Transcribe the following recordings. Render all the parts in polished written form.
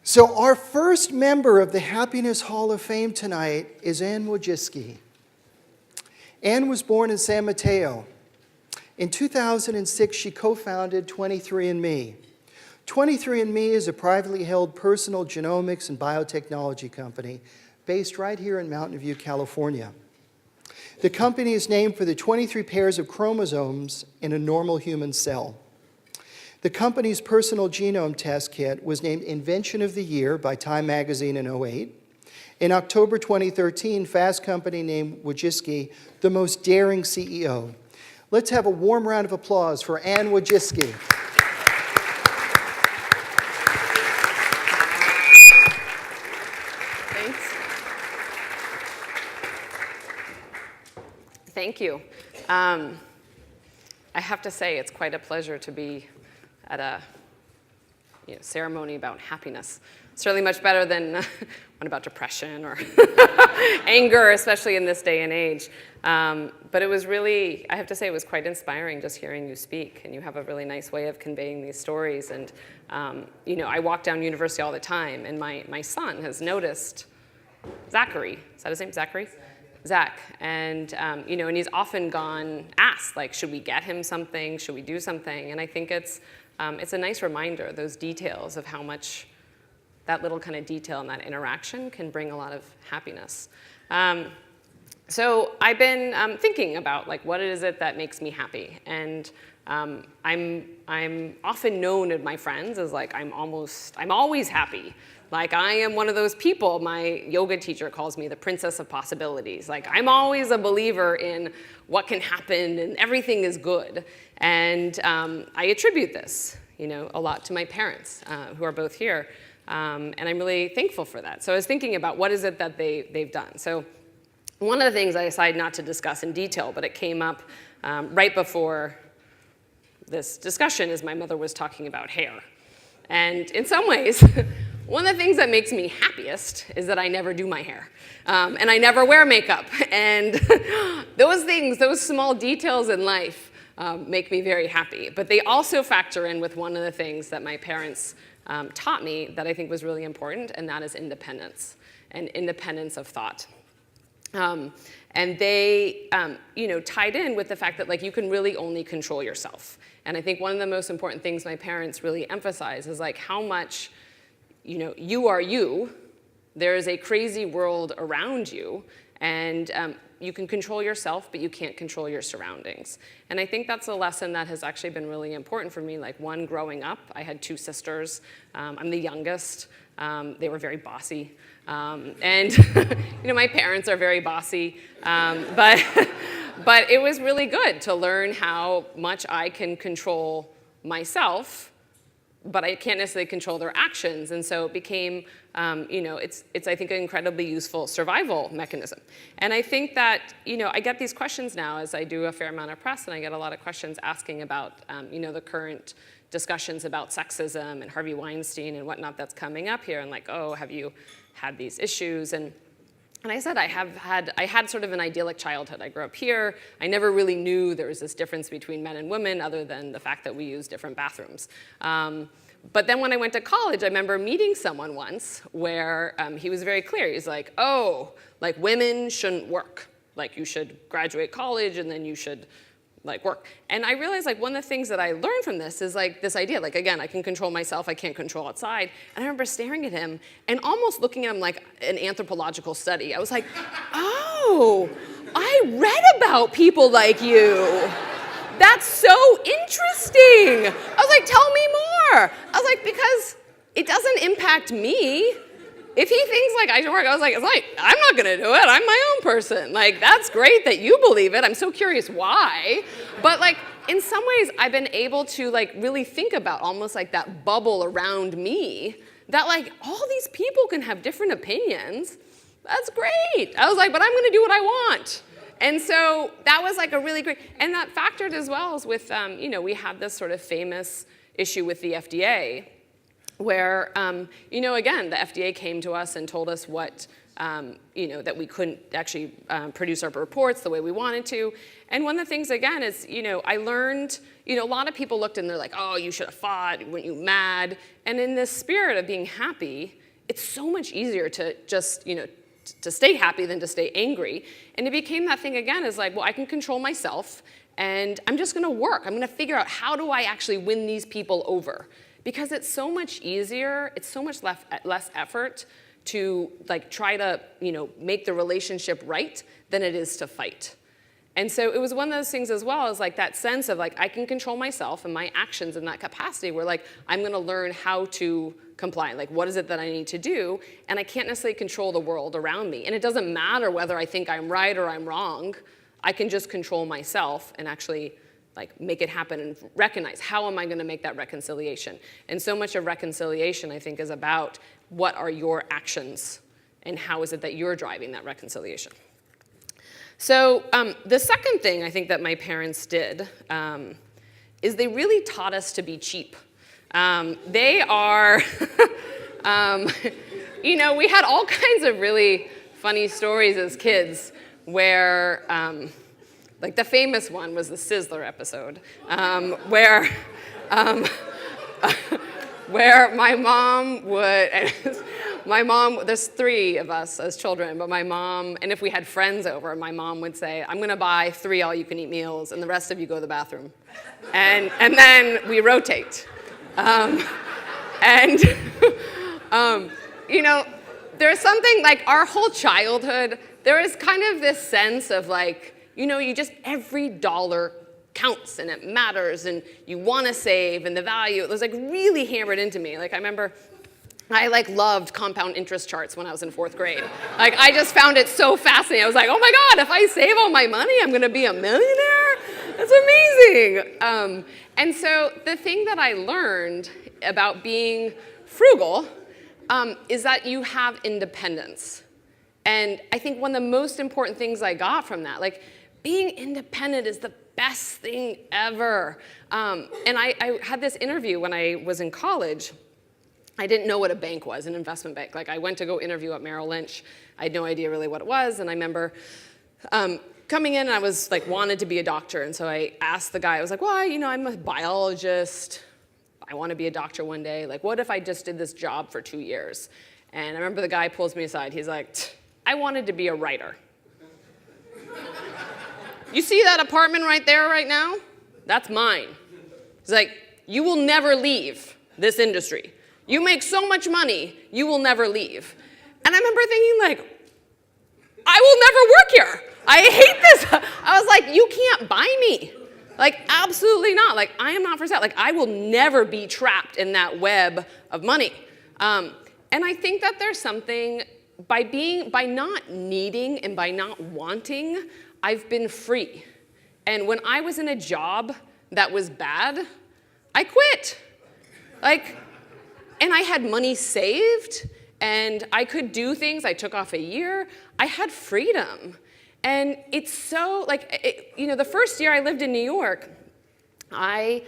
So our first member of the Happiness Hall of Fame tonight is Ann Wojcicki. Ann was born in San Mateo. In 2006, she co-founded 23andMe. 23andMe is a privately held personal genomics and biotechnology company based right here in Mountain View, California. The company is named for the 23 pairs of chromosomes in a normal human cell. The company's personal genome test kit was named Invention of the Year by Time Magazine in 2008. In October 2013, Fast Company named Wojcicki the most daring CEO. Let's have a warm round of applause for Ann Wojcicki. Thanks. Thank you. I have to say, it's quite a pleasure to be at a ceremony about happiness. Certainly much better than one about depression or anger, especially in this day and age. But it was really, I have to say, it was quite inspiring just hearing you speak. And you have a really nice way of conveying these stories. And I walk down University all the time, and my son has noticed Zachary. Is that his name, Zachary? Zach, and and he's often asked, like, should we get him something? Should we do something? And I think it's a nice reminder, those details of how much that little kind of detail and that interaction can bring a lot of happiness. So I've been thinking about, like, what is it that makes me happy? And I'm often known to my friends as, like, I'm always happy. Like, I am one of those people. My yoga teacher calls me the princess of possibilities. Like, I'm always a believer in what can happen and everything is good. And I attribute this, a lot to my parents, who are both here. And I'm really thankful for that. So I was thinking about what is it that they've done. So one of the things I decided not to discuss in detail, but it came up right before this discussion, is my mother was talking about hair. And in some ways, one of the things that makes me happiest is that I never do my hair. And I never wear makeup. And those small details in life make me very happy. But they also factor in with one of the things that my parents taught me that I think was really important, and that is independence, and independence of thought. And they tied in with the fact that, like, you can really only control yourself. And I think one of the most important things my parents really emphasize is, like, how much you are you. There is a crazy world around you, and you can control yourself, but you can't control your surroundings. And I think that's a lesson that has actually been really important for me. Like, one, growing up, I had two sisters. I'm the youngest. They were very bossy. And my parents are very bossy. But it was really good to learn how much I can control myself, but I can't necessarily control their actions. And so it became, it's I think, an incredibly useful survival mechanism. And I think that, I get these questions now as I do a fair amount of press, and I get a lot of questions asking about, the current discussions about sexism and Harvey Weinstein and whatnot that's coming up here, and, like, oh, have you had these issues? And I said I had sort of an idyllic childhood. I grew up here. I never really knew there was this difference between men and women, other than the fact that we use different bathrooms. But then when I went to college, I remember meeting someone once where he was very clear. He's like, oh, like, women shouldn't work. Like, you should graduate college and then you should, like, work. And I realized, like, one of the things that I learned from this is, like, this idea, like, again, I can control myself, I can't control outside. And I remember staring at him and almost looking at him like an anthropological study. I was like, oh, I read about people like you. That's so interesting. I was like, tell me more. I was like, because it doesn't impact me. If he thinks, like, I should work, I was like, I'm not gonna do it. I'm my own person. Like, that's great that you believe it. I'm so curious why. But, like, in some ways, I've been able to, like, really think about almost like that bubble around me, that, like, all these people can have different opinions. That's great. I was like, but I'm gonna do what I want. And so that was, like, a really great, and that factored as well as with, we had this sort of famous issue with the FDA, where, again, the FDA came to us and told us what that we couldn't actually produce our reports the way we wanted to. And one of the things, again, is, I learned, a lot of people looked and they're like, oh, you should have fought, weren't you mad? And in this spirit of being happy, it's so much easier to just, to stay happy than to stay angry. And it became that thing again, is like, well, I can control myself, and I'm just gonna work. I'm gonna figure out, how do I actually win these people over? Because it's so much easier, it's so much less effort to try to make the relationship right than it is to fight. And so it was one of those things as well, as that sense of I can control myself and my actions in that capacity, where I'm gonna learn how to comply. What is it that I need to do? And I can't necessarily control the world around me. And it doesn't matter whether I think I'm right or I'm wrong. I can just control myself and actually make it happen and recognize, how am I gonna make that reconciliation? And so much of reconciliation, I think, is about what are your actions and how is it that you're driving that reconciliation. So the second thing I think that my parents did is they really taught us to be cheap. They are, we had all kinds of really funny stories as kids where, the famous one was the Sizzler episode, where my mom would, there's 3 of us as children, but my mom, and if we had friends over, my mom would say, I'm gonna buy 3 all-you-can-eat meals, and the rest of you go to the bathroom. And then we rotate. There's something our whole childhood, there is kind of this sense of you just, every dollar counts and it matters and you want to save, and the value, it was really hammered into me. I remember I loved compound interest charts when I was in 4th grade. I just found it so fascinating. I was like, oh my God, if I save all my money, I'm gonna be a millionaire? That's amazing. And so the thing that I learned about being frugal is that you have independence. And I think one of the most important things I got from that, being independent is the best thing ever. And I had this interview when I was in college. I didn't know what a bank was, an investment bank. I went to go interview at Merrill Lynch. I had no idea really what it was. And I remember coming in, and I was wanted to be a doctor. And so I asked the guy, I was like, well, I'm a biologist. I want to be a doctor one day. What if I just did this job for 2 years? And I remember the guy pulls me aside. He's like, I wanted to be a writer. You see that apartment right there right now? That's mine. He's like, you will never leave this industry. You make so much money, you will never leave. And I remember thinking I will never work here. I hate this. I was like, you can't buy me. Absolutely not. I am not for sale. I will never be trapped in that web of money. And I think that there's something, by not needing and by not wanting, I've been free. And when I was in a job that was bad, I quit. And I had money saved, and I could do things. I took off a year. I had freedom. And it's so, the first year I lived in New York, I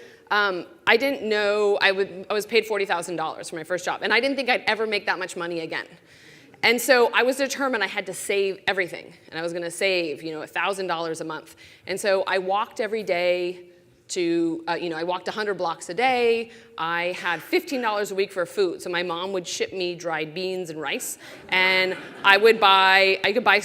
didn't know, I was paid $40,000 for my first job, and I didn't think I'd ever make that much money again. And so I was determined I had to save everything, and I was gonna save, $1,000 a month. And so I walked every day to, I walked 100 blocks a day. I had $15 a week for food. So my mom would ship me dried beans and rice, and I could buy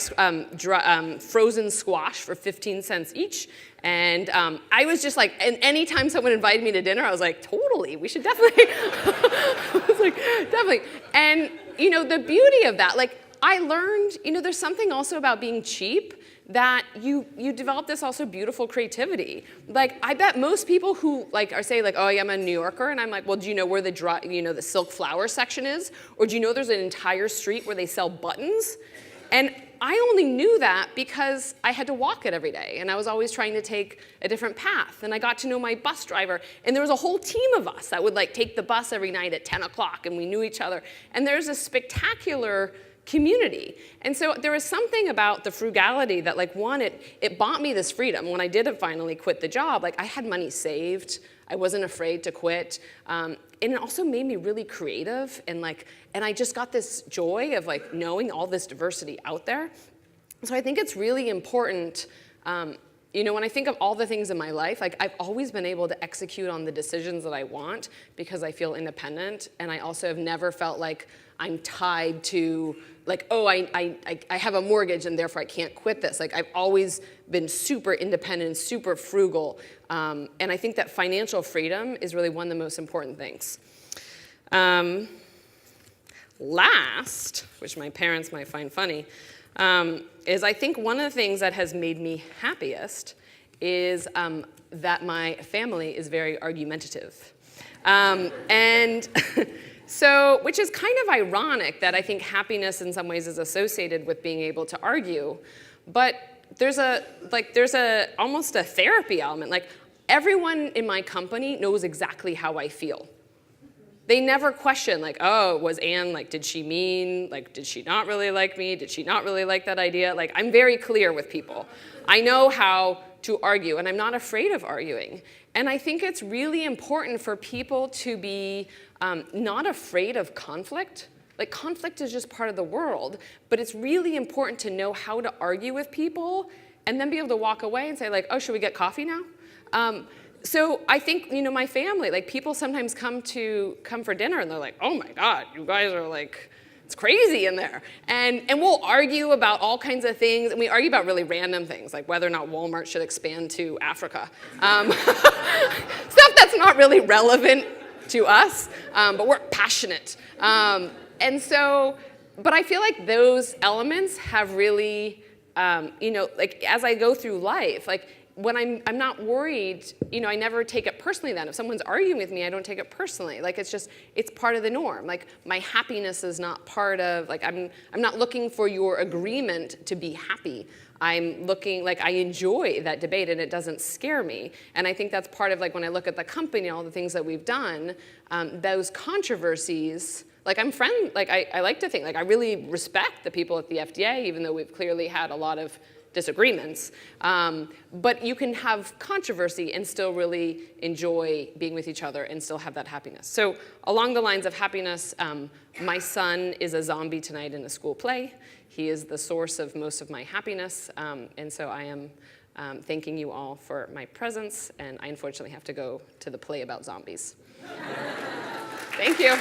frozen squash for 15 cents each. And I was just and anytime someone invited me to dinner, I was like, totally, we should definitely, I was like, definitely. And, the beauty of that, I learned, there's something also about being cheap, that you develop this also beautiful creativity. I bet most people who say oh, yeah, I'm a New Yorker, and I'm like, well, do you know where the silk flower section is? Or do you know there's an entire street where they sell buttons? And I only knew that because I had to walk it every day, and I was always trying to take a different path. And I got to know my bus driver, and there was a whole team of us that would take the bus every night at 10 o'clock, and we knew each other. And there's a spectacular community. And so there was something about the frugality that one, it bought me this freedom. When I did finally quit the job, I had money saved. I wasn't afraid to quit. And it also made me really creative, and I just got this joy of like knowing all this diversity out there. So I think it's really important, when I think of all the things in my life, like I've always been able to execute on the decisions that I want because I feel independent, and I also have never felt like I'm tied to like, oh, I have a mortgage and therefore I can't quit this. Like I've always been super independent, super frugal, and I think that financial freedom is really one of the most important things. Last, which my parents might find funny, is I think one of the things that has made me happiest is that my family is very argumentative. And so, which is kind of ironic that I think happiness in some ways is associated with being able to argue, but there's almost a therapy element. Like everyone in my company knows exactly how I feel. They never question like, oh, was Anne, like, did she mean, like, did she not really like me? Did she not really like that idea? Like, I'm very clear with people. I know how to argue, and I'm not afraid of arguing. And I think it's really important for people to be not afraid of conflict. Like, conflict is just part of the world, but it's really important to know how to argue with people and then be able to walk away and say, like, oh, should we get coffee now? So I think, my family, like people sometimes come for dinner and they're like, oh my God, you guys are like, it's crazy in there. And we'll argue about all kinds of things, and we argue about really random things, like whether or not Walmart should expand to Africa. Stuff that's not really relevant to us, but we're passionate. But I feel like those elements have really, like as I go through life, like when I'm not worried, I never take it personally then. If someone's arguing with me, I don't take it personally. Like it's part of the norm. Like my happiness is not part of, like I'm not looking for your agreement to be happy. I'm looking, like I enjoy that debate and it doesn't scare me. And I think that's part of like when I look at the company, all the things that we've done, those controversies, like I like to think, like I really respect the people at the FDA, even though we've clearly had a lot of disagreements, but you can have controversy and still really enjoy being with each other and still have that happiness. So along the lines of happiness, my son is a zombie tonight in a school play. He is the source of most of my happiness, and so I am thanking you all for my presence, and I unfortunately have to go to the play about zombies. Thank you.